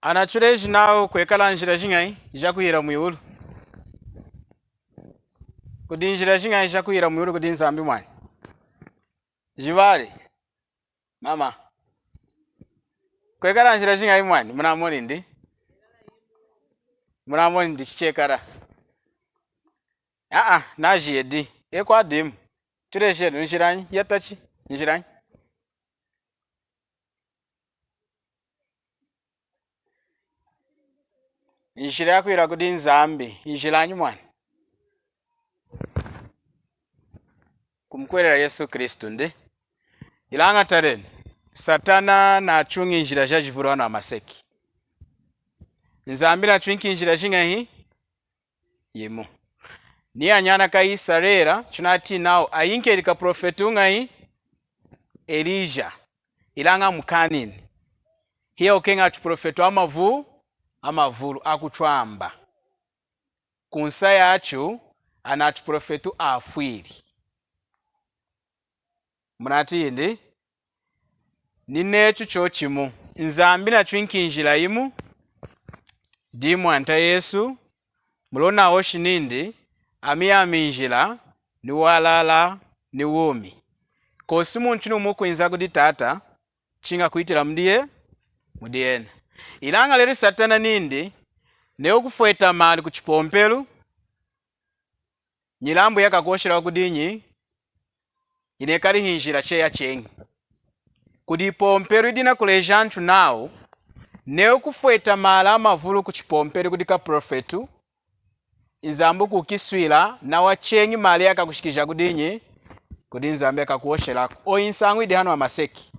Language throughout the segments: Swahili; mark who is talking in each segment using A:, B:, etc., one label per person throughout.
A: anachuleji nao kwekala njira jingai jakuyira mwiulu kudi njira jingai jakuyira mwiulu kudi nzambi mwani jivali mama kwekala njira jingai mwani munamoni ndi chichekara najiyedi ekwadimu chulejedu njiranyi yatachi njiranyi njira yakwira kudi nzambi njiranyi mwani kumkwerera Yesu Kristu ndi ilanga tareni satana na chungi njira jajivura wana amaseki nzambi na chungi njira jingahi yemu ni anyana ka isarera chunati nao ayinkeri ka profetu ngai Elija ilanga mukanini hiya ukenga tu profetu amavulu akutwamba kunsa yachu anatu profetu afwiri munati indi ninechu chochimu nzambi na chwinkinjila imu dimu anta Yesu mulona oshi nindi aminjila ni walala ni wumi kosi muntu numukwinza kudi tata chinga kuitila mudiena ilanga lero satana nindi neo kufueta mali kuchipompelu nyilambu yakakoshela kudinyi inekali hinjila cheya chengi kudi pompelu idina kulejantu nao neo kufueta mali amavulu kuchipompelu kudika profetu nzambu kukiswila na wachengi mali yakakushikisha kudinyi kudi nzambu yakakuoshela oyinsangu idi hano amaseki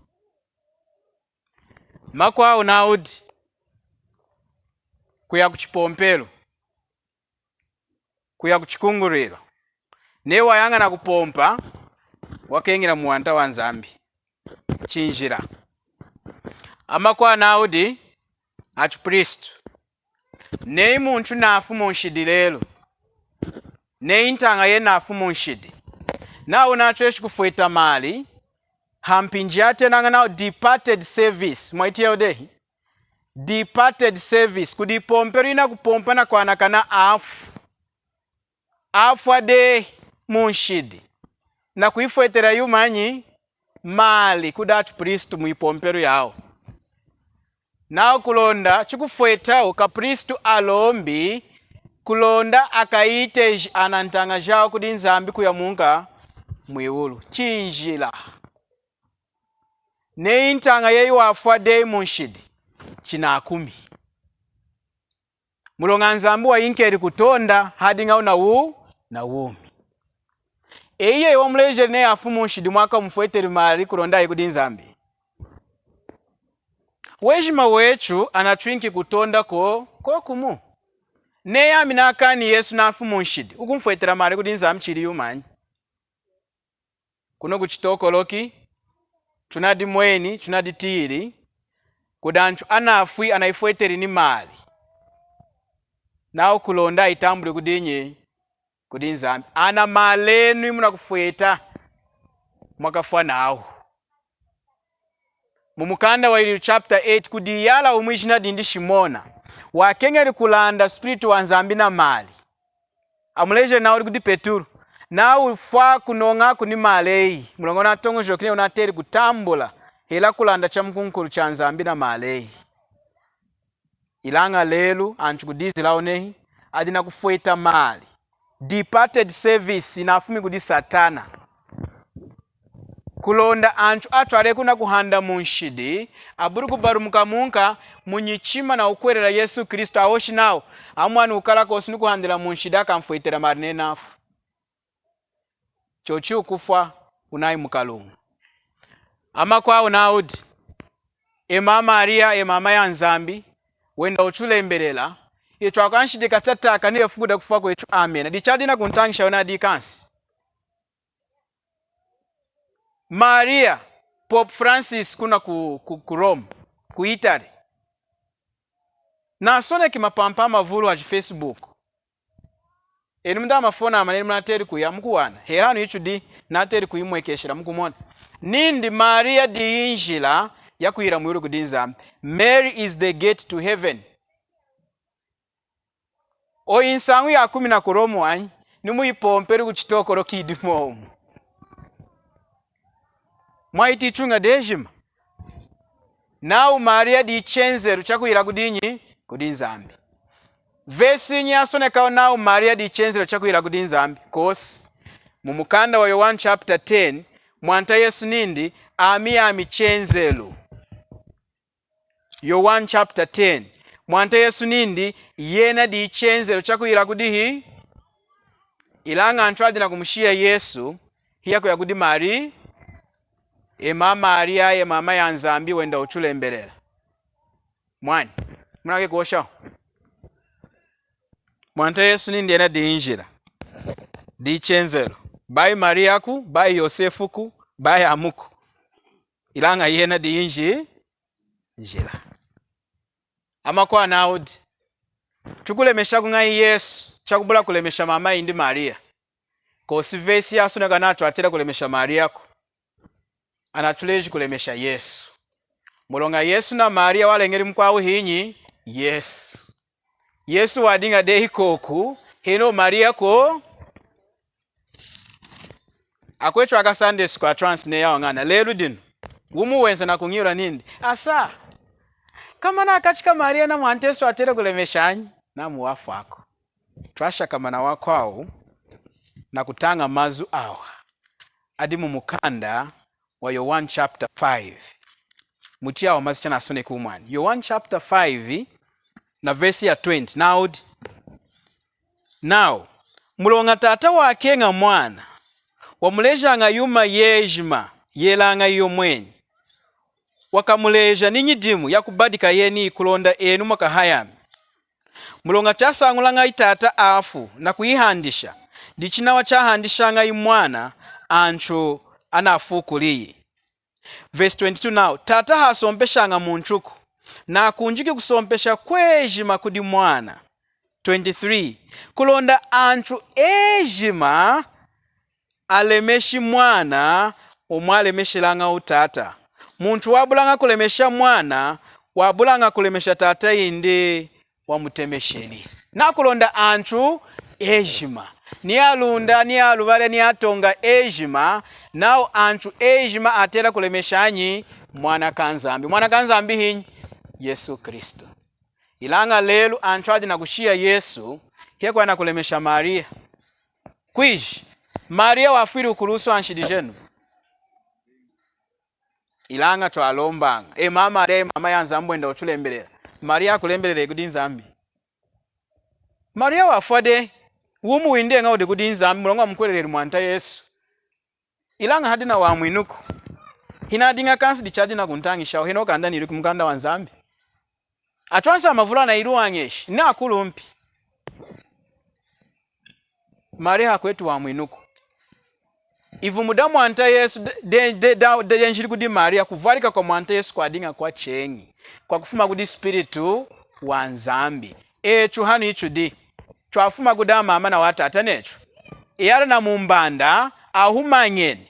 A: makwa unaudi kuya kuchipompelu kuya kuchikungurilo newa yanga na kupompa wakengila muwanta wa nzambi chinjira amakwa naudi achipristu nei muntu nafu munshidi lelo nei ntanga ye nafu munshidi nao nacho kufueta mali hampinjate nanga nao departed service mwaitia odehi departed service kudipompero ina kupompa na kwa nakana afu ade munshidi na kuifuetera yumanyi mali kudatu pristu muipompero yao nao kulonda chikufueta uka pristu alombi kulonda akaite anantanga jao kudi nzambi kuyamunga mwiulu chinjila ne intanga yeyi wafwa de munshidi china 10 mulonga nzambi wa inkeri kutonda hadi ngau na wumi eye omleje ne afu munshidi mwaka mfueteri mali kulonda ikudi nzambi wejima wechu anatwinki kutonda ko kumu ne yamina kani Yesu nafu munshidi ukumfuetera mali kudi nzambi chiri yumanyi kuno kuchitokoloki tunadi mweni tunadi tiri kudanchu anafui anaifueteri ni mali nao kulonda itambule kudinyi kudi nzambi ana malenu imuna kufueta mwakafua nao mumukanda wa ili chapter 8 kudiyala umwijina dindi shimona wakengeri kulanda spiritu wa nzambi na mali amuleje nao kudi Peturu na ufa kunonga kuni malei mulongona tongo jokine unateri kutambula hela kulanda cha mkunkulu cha nzambi na malei ilanga lelu anchu kudizi laonehi adina kufueta mali departed service inafumi kudi satana kulonda anchu atwale kuna kuhanda munshidi aburu kubarumuka munka munyichima na ukwerera Yesu Kristo awoshi nao amwani ukala kosi kuhandira munshidi akamfuetera mali nafu chochi ukufwa unayi mukalungu amakwa unaudi ema Maria emama ya nzambi wenda uchule imbelela yetu akanshidi katataka niye fukuda kufa kwetu amen dichadina kuntangisha una dikansi Maria Pope Francis kuna ku Rome ku Italy na sone kimapampa mavulu wa Facebook enumda mafona amaneni mnateri kuya mkuwana herano ichudi nateri kuyimwekeshera mkumona nindi Maria di injila yakwira mwiri kudi nzambi. Mary is the gate to heaven. Oyi Nsañu ya 11 nimuyipomperi kuchitokoro kidimomu. Mwaitichunga dejima. Now Maria di chenzeru chakwira kudinyi kudi nzambi. Vesi nyasoneka now Maria di chenzeru chakwira kudi nzambi. Kosi mumukanda wa Yohana chapter 10 mwanta Yesu nindi ami chenzelu. Yohana chapter 10 mwanta Yesu nindi yena di chenzelu chakwira kudihi ilanga anthu adina kumushia Yesu hiya kuya kudi Mari Maria ye mama ya nzambi wenda utulembelela. Mwani munake kuosha mwanta Yesu nindi yena di injira di chenzelu bai Maria ku bai Yosefu ku bai amuku ilanga yena di injira amakwa naudi tukulemesha kungai Yesu chakubula kulemesha mama indi Maria kosi vesi yasoneka natu atera kulemesha Maria ku anatuleji kulemesha Yesu mulonga Yesu na Maria walengeri mkwawu hinyi Yesu wadinga dehi koku hino Maria ko akwetu aka Sunday school transne ya wangana lelu dinu gumu wenza na kungiura nindi asa kama na akachika Maria na mwantesu atere kulemeshanyi na muwafu ako twasha kama na wakwao na kutanga mazu awa adimu mukanda wa Yohana chapter 5 mutia wa mazu chana sone kumwani Yohana chapter 5 na verse ya 20 now mulonga tata wake nga mwana wamuleja nga yuma yejima yelanga iyo mwenye wakamuleja ninyi dimu yakubadika yeni kulonda enu makahayami mulonga chasangulanga itata afu na kuihandisha dichinawa chahandishanga imwana anthu anafukuliyi. Verse 22 now tata hasompeshanga munchuku na kunjiki kusompesha kwejima kudi mwana. 23 kulonda anthu ejima alemeshi mwana omwalemeshilanga utata. Muntu wabulanga kulemesha mwana wabulanga kulemesha tata indi wamutemesheni. Nakulonda anthu ejima ni alunda ni aluvale ni atonga ejima nao anthu ejima atela kulemeshanyi mwana kanzambi hinyi Yesu Kristo. Ilanga lelu anthu adina kushia Yesu heko ana kulemesha Maria kwiji Maria wafiri ukulusu anshidijenu ilanga twalombanga mama ya nzambu enda utulembelela Maria kulembelele kudi nzambi Maria wafade wumu winde nga udi kudi nzambi mulonga mkwelele mwanta Yesu ilanga hadina wa mwinuku hina dinga kansi dichadina kuntangisha hino kanda niru kumkanda wa nzambi atwansa mavula na iru wanyeshi na kulumpi Maria kwetu wa mwinuku ivu muda mwanta Yesu de njiri kudi Maria kuvalika kwa mwanta Yesu kwa dinga kwa chengi kwa kufuma kudi spiritu wa nzambi echu hanu ichu di twafuma kuda mama na watata nechu iyara na mumbanda ahumanyeni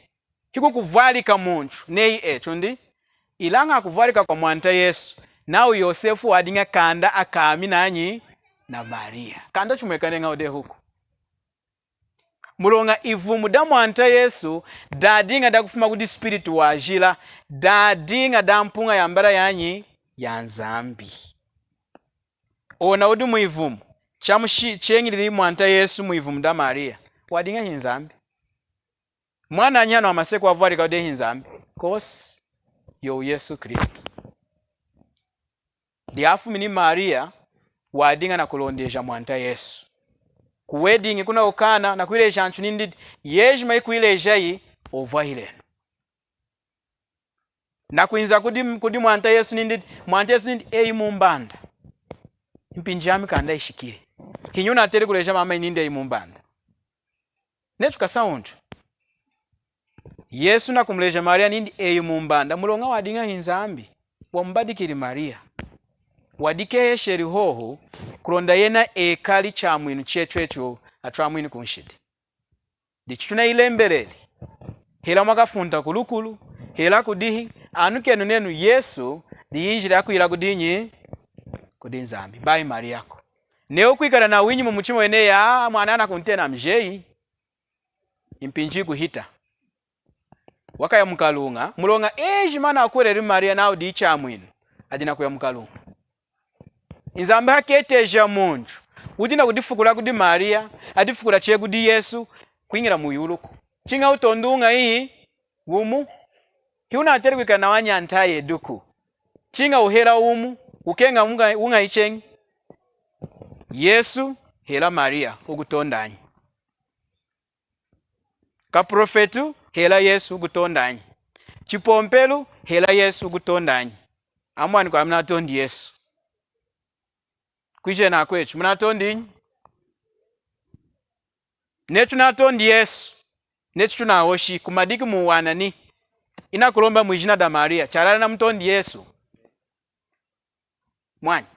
A: hiku kuvalika muntu nei echu ndi ilanga kuvalika kwa mwanta Yesu nao Yosefu wadinga kanda akami nanyi na Maria kanda chumwekane nga ode huku mulonga ivu muda mwanta Yesu dadinga da kufuma kudi spiritu wa ajila dadinga da mpunga ya mbara yanyi ya nzambi ona udi muivumu chengi lili mwanta Yesu muivumu da Maria wadinga hinzambi mwana nyano wa maseko wavuarika ode hinzambi kosi yo Yesu Kristo diafu mini Maria wadinga na kulondeja mwanta Yesu kuwedingi kuna ukana na kuileja anchu nindi yejima ikuileja yi ovahile na kuinza kudi mwanta Yesu nindi eyi mumbanda mpinjami kanda ishikiri hinyuna ateri kuleja mama nindi eyi mumbanda netu kasaundu Yesu na kumleja Maria nindi eyi mumbanda mulonga wadinga hinzambi wambadikiri Maria wadike hesheri hoho kulonda yena ekali cha mwinu checho atwa mwinu kunshiti dichituna ilembeleli hela mwakafunta kulukulu hela kudihi Anukenu nenu Yesu diyinjira kuyila kudinyi kudi nzambi bayi Mariako. Neo kwikala na winyi mu mutima wene ya mwana ana kuntena mjeyi impinji kuhita. Wakaya mukalunga mulonga mana akweleli Maria nao dicha mwinu adina kuya mukalunga. Inzambi haketeja muntu udina kudifukula kudi Maria adifukula che kudi Yesu kuingira muyuluko. Chinga utondunga hii umu hiuna ateri kwikala na wanyantaye duku. Chinga uhela umu ukenga unga ichengi Yesu hela Maria ugutondanyi. Ka profetu hela Yesu ugutondanyi. Chipompelu hela Yesu ugutondanyi. Amwani kwa mnatondi Yesu. Kuje na kwechu mnatondi netu natondi Yesu. Netu tunahoshi kumadiki muwanani. Ina kulomba mwijina da Maria. Charala na mtondi Yesu. Mwani.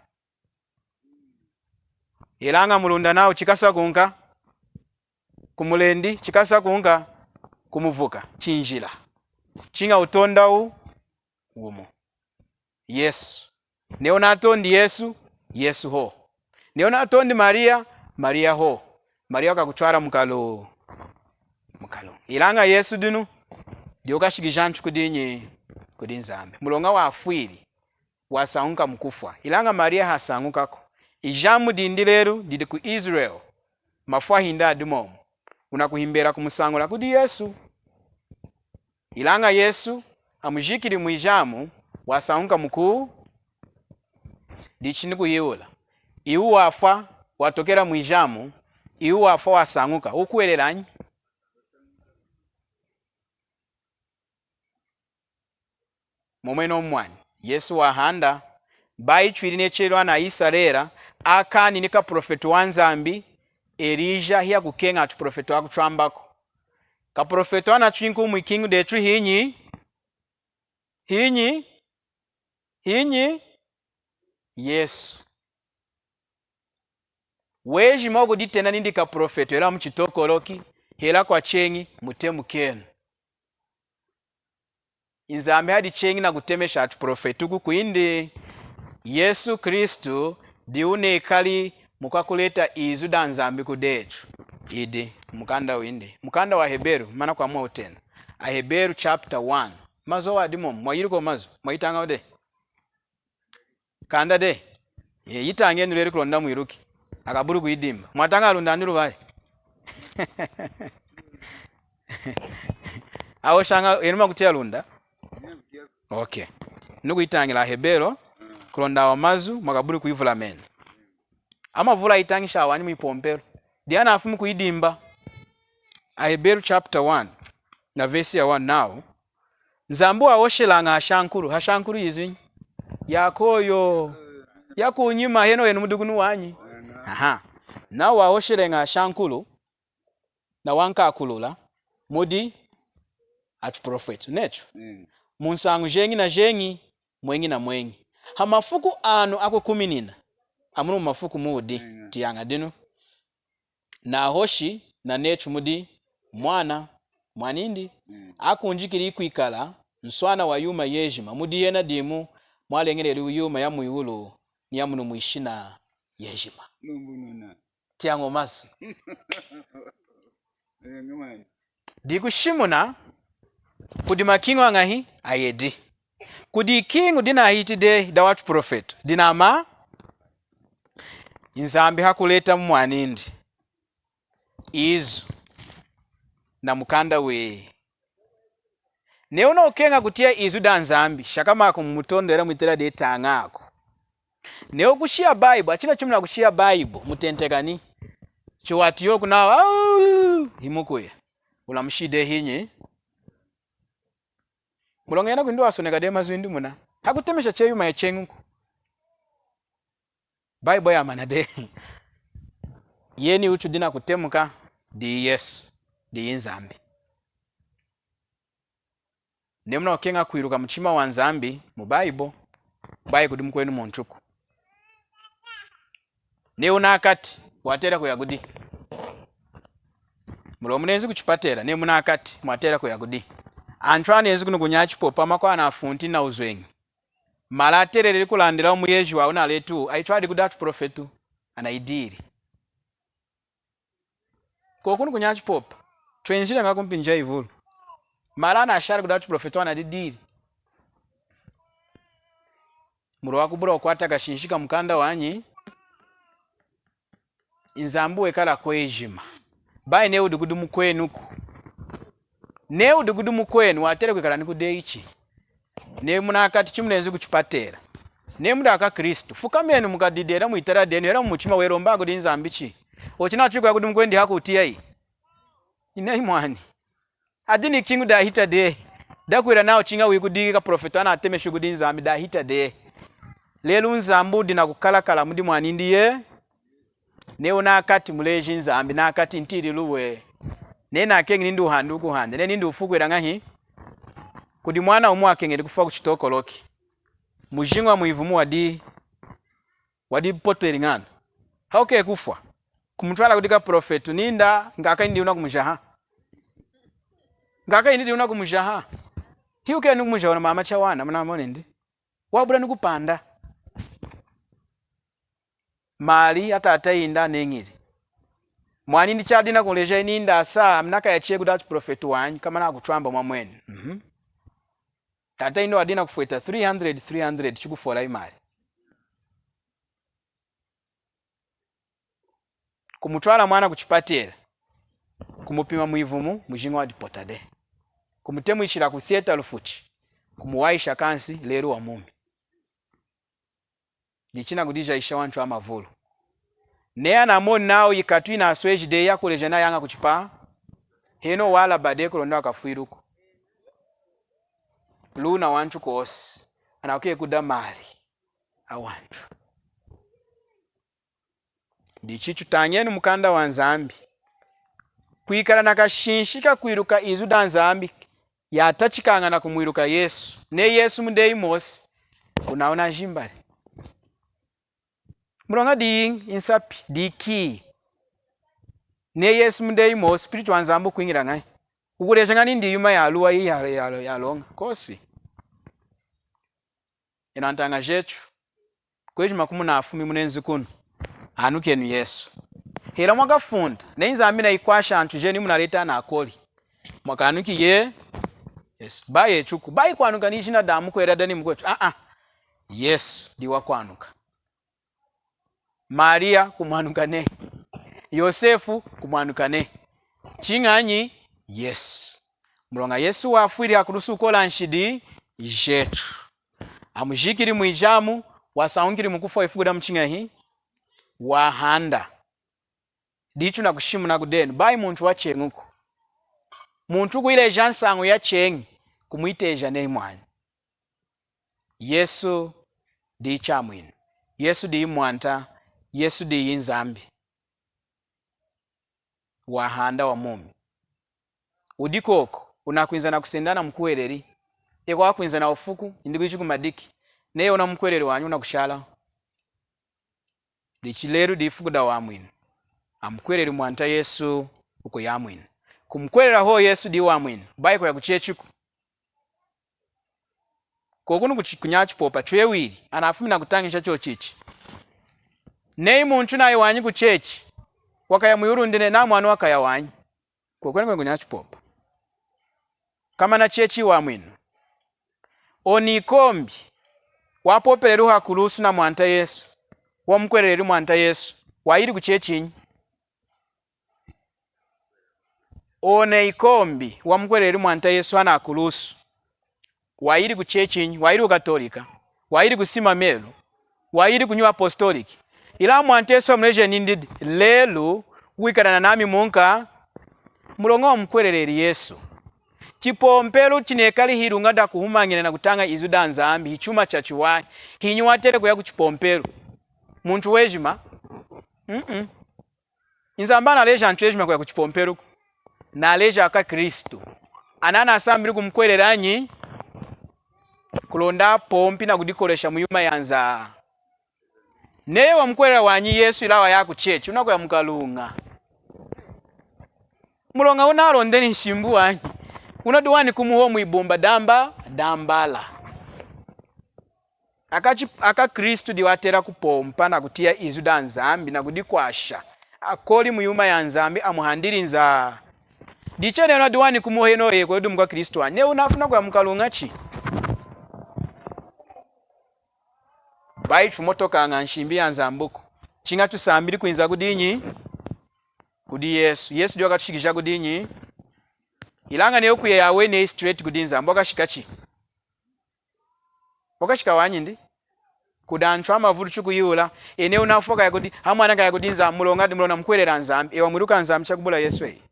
A: Ilanga mulunda nao chikasa kunga. Kumulendi chikasa kunga. Kumuvuka. Chinjila. Chinga utonda umu. Yesu. Neonatondi Yesu. Yesu ho. Neonatondi Maria. Maria ho. Maria kakuchwara mukalo. Ilanga Yesu dinu. Dioka shikijanchu kudinyi kudinzambe. Mulonga wa afwili. Wasaunga mkufwa. Ilanga Maria hasangukako. Ijamu dindileru didi ku Israel. Mafwa hinda adimomu. Unakuhimbera kumusangula kudi Yesu. Ilanga Yesu amujikiri muijamu wasaunga mkuu dichini kuyiula. Iu wafa watokera muijamu. Iu wafa wasanguka. Ukuelelanyi. Momeno mwani. Yesu wahanda. Bayi chwirine chelo na Isarera. Akani nika profetu wanzambi. Elija hiya kukenga atu profetu waku chwambako. Ka profetu wana chwinku mwikingu detu hinyi. Yesu. Weji mogu ditena nindi ka profetu. Hela mchitoko loki. Hela kwa chengi mutemu kenu. Inzambi hadi chengi na kutemesha atu profetu kuindi. Yesu Kristu diune kali mukakuleta izu da nzambi kudetu. Idi mukanda windi. Mukanda wa Heberu mana kwa mwa utena. Heberu chapter 1. Mazo wa dimo mwayiruko mazo. Mwayitanga wade. Kanda de. Yitange nuleri kulonda mwiruki. Akaburu kuidimba. Mwatanga alunda nuru wae. Awo shanga enuma kutia lunda. Okay. Nuku itangi la Hebero. Kulonda wa mazu mwakaburu kuivula meni. Ama vula itangi shawani mwipompero. Diana afumu kuidimba. Heberu chapter 1. Na verse ya 1 now. Nzambu wa oshelanga hashankuru. Hashankuru yizwinyi. Yakoyo. Yako unyima heno yenu mudugunu wanyi. Aha. Na wa oshelenga hashankuru. Na wanka akulula. Mudi. Atu profetu. Necho. Munsangu jengi na jengi. Mwengi na mwengi. Hamafuku anu ako kuminina. Amunu mafuku mudi. Tiyanga dinu. Na hoshi na nechu mudi. Mwanindi. Aku njikiri kuikala. Nswana wa yuma yejima. Mudi yena dimu. Mwalengele yuma ya muiulu. Niyamunu muishina yejima. Tiyango masu. Diku shimuna. Kudi makingo angahi. Ayedi. Kudi kingu dina hiti de dawatu profetu. Dina ma. Inzambi hakuleta mwanindi. Izu. Na mukanda we. Neona ukenga kutia izu da nzambi. Shakama ako mmutondo era mwitera de tanga ako. Neo kushia Bible. Achina chumna kushia Bible. Mutentegani. Chiwati yoku na himukuye. Ulamshide hinyi. Mulongena kuindu wasoneka de mazwindu muna. Hakutemesha cheyu maechengu. Bible ya manade. Yeni uchu dina kutemuka. Di Yesu. Di inzambi. Nemuna ukenga kuiruka mchima wa nzambi. Mu Bible. Bible kudimkwenu monchuku. Neuna akati. Watera kuyagudi. Mulo munezi kuchipatera. Nemuna akati. Mwatera kuyagudi. antwana enzi kuno kunyachipopa makwa na afunti na uzwengi mala terere kulandira umuyeji wawo na letu aitwadi kudatu profetu anaidiri kokunu kunyachipopa twenjile ngakumpinja ivulu mala na ashari kudatu profetu anadidiri muro wakubura okwata kashinshika mukanda wanyi inzambu wekala kwejima bai ne udugudu mukwenuku ne udugudu mukwenu watere kwekala nikudeichi ne munakati chimunenzi kuchipatera ne mudaka Kristo fukamenu mukadidera muitara denu era muchima weromba kudi nzambichi ochina chikwa kudi mukwendi hakutia hii inai mwani adini kingu da hita de dakwira nao chinga wikudika profetana ateme shugudi nzambi da hita de lelu nzambu dina kukalakala mudi mwani ndiye ne unakati muleji nzambi nakati ntiri luwe ne nakengi nindu handu kuhande ne nindu ufukwira ngahi kudi mwana umwake ngedi kufa kuchitokoloki mujingwa muivumu wadi poteri ngana hauke kufa kumutwala kudika profetu ninda ngaka indi una kumujaha ngaka indi una kumujaha hiuke ni kumujaha na mama chawana mna mone ndi wabura ni kupanda mali atata inda nengiri mwani ndi chadina kuleja ininda saa mnaka yachie kudatu profetu wanyi kama na kutwamba mwamweni tata indo adina kufueta 300 chikufola imali kumutwala mwana kuchipatera kumupima muivumu mujingo wa dipotade kumutemu ishira kusieta lufuchi kumuwaisha kansi leru wa mumi nichina kudija isha wanchu wa mavulu nea na moni nao yikatu ina asweji de ya kulejana yanga kuchipa heno wala bade kulonda wakafuiruku luna wanchu kosi anakuye kuda mali awanchu ndichichu tanyeni mukanda wa nzambi kuikala nakashinshika kuiruka izu da nzambi yatachikanga na kumwiruka Yesu ne Yesu mundei mosi unaona jimbari mulonga ding insapi diki ne Yesu mundei mosi spiritu nzambu kuingira ngai ukuleja ngani ndi yuma ya luwa ya longa kosi inantanga jetu kwejima kumuna afumi munenzi kuno anukenu Yesu hera mwakafunda nenzambi na ikwasha antu jeni munaleta na akoli mwakanuki Yesu baye chuku bayi kwanuka ni jina damu kwera dani mkwetu Yesu diwa kwanuka Maria kumwanuka ne Yosefu kumwanuka ne chinganyi Yesu mulonga Yesu wafuiri akurusu kola nshidi jetu amujikiri muijamu wasaungiri mukufa ifuguda mchinga hii wahanda dichu na kushimu na kudenu bai muntu wa chenguku muntu kuile jansangu ya chengi kumuiteja ne imwani Yesu di chamwinu Yesu di imwanta Yesu di inzambi wahanda wa mumi udikoko unakwinza na kusendana mkuweleri eko wakwinza na ufuku indikuichi kumadiki neye una mkuweleri wanyu unakushala dichileru difukuda wa mwinu amkwereri mwanta Yesu uko ya mwinu kumkwerera ho Yesu di wa mwinu baiko ya kuchechuku kokunu kunyachi popa twewiri anafumi na kutangisha chochichi nei muntu naye wanyi kuchechi wakaya muyurundine na mwana wakaya wanyi kokunu kunyachi popa kama na chechi wa mwinu onikombi wapopeleru hakulusu na mwanta Yesu wamkwereri mwanta Yesu wairi kuchechinyi one ikombi wamkwereri mwanta Yesu ana akulusu wairi kuchechinyi wairi ukatolika wairi kusima melu wairi kunyu apostoliki ila mwanta Yesu amleje nindidi lelu wikana nami munka mulonga wamkwereri Yesu chipompelu chinekali hirunga da kuhumangina na kutanga izuda nzambi hichuma chachuwa hinyu watere kuya kuchipompelu muntu wejima inzamba na leja antu wejima kuya kuchipompelu na leja aka Kristo anana asambiri kumkwereranyi kulonda pompi na kudikolesha muyuma yanza neye wamkwerera wanyi Yesu ilawa yaku chechi unakuya mkalunga mulonga unalondeni nshimbu wanyi unaduwani kumuho mwibumba dambala aka Kristu diwatera kupompa na kutia izu da nzambi na kudikwasha akoli muyuma ya nzambi amuhandirinza diche neno duwani kumuho eno yeko edu mga Kristu ane unafuna kwa mkalunga chi bai chumotoka nga nshimbi ya nzambuko chinga tusambiri kuinza kudinyi kudi Yesu diwa katushikisha kudinyi ilanga ne okuye yawe ne straight kudinza mboka shikachi mboka shika wanyindi kudanchwa amavuru chukuyula ene unafoka yakudi hamwana nga yakudinza mulonga mulona mkwerera nzambi ewa mwiruka nzambi chakubula Yesu ei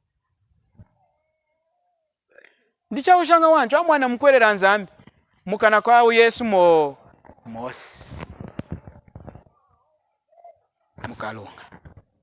A: ndicha ushanga wanchu hamwana mkwerera nzambi mukana kwa Yesu mosi mukalunga